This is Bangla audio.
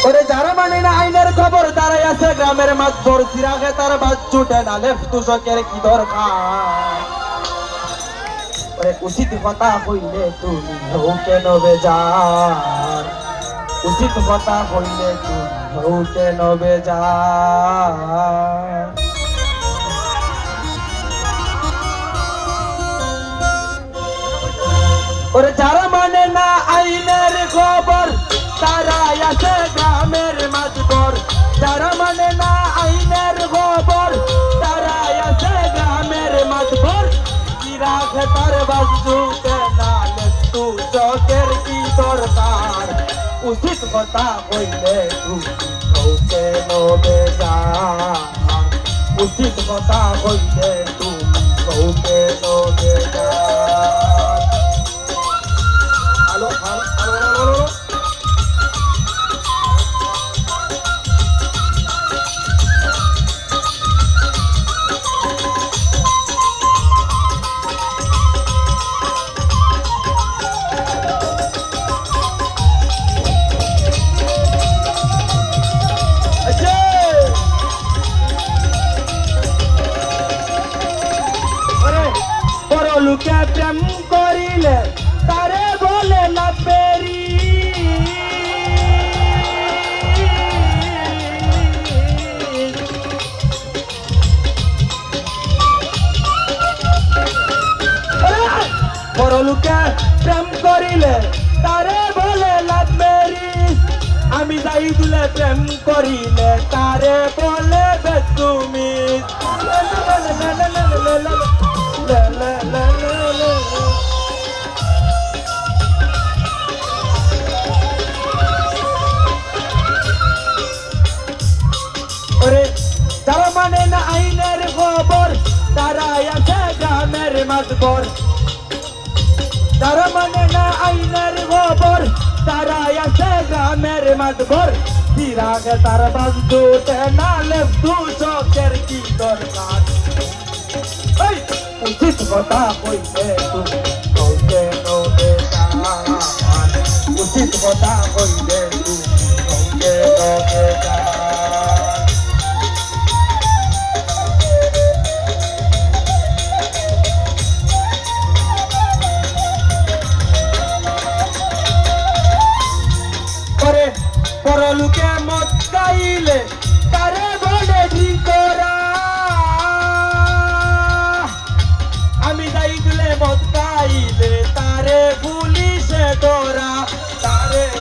ওরে যারা মানে না আইনের খবর দাঁড়াই আছে গ্রামের মাছ ভোর চিরাগে তার বাদ ছুটে না লেফট তুষকের কি দরকার। ওরে উচিত কথা হইলে তুমি হৌ কেন বেজার, উচিত কথা হইলে তুমি হৌ কেন বেজার। ওরে যারা মানে না আইনের খবর তারাই আছে গ্রামের মাঝবর, যারা মানে না আইনের খবর তারাই আছে গ্রামের মাঝবর। চিরাগ তার বাজুতে না লেটু চকের কি দরকার, উচিত কথা কইলে তুমি হৌকে নবে যার, উচিত কথা কইলে তুমি হৌকে নবে যার। Hello hello hello. লোকে প্রেম করিলে তারে বলে না পেরি, বড় লোকে প্রেম করিলে তারে বলে না পেরি। আমি যাই দুলে প্রেম করিলে তারে বলে বেতুমি। ওরে যারা মানে না আইনের খবর তারাই আছে গ্রামের মাঝবর, যারা মানে না আইনের খবর তারাই আছে গ্রামের মাঝবর। চিরাগ তার বাজুতে না লেফটু চকের কি দরকার, উচিত কথা কইলে তুমি হৌকে নবে যার, উচিত কথা কইলে তুমি হৌকে নবে যার। পরলোকে মদ গাইলে তারে বলে ঢিকরা, আমি যাই দিলে মদ গাইলে তারে পুলিশে ধরা।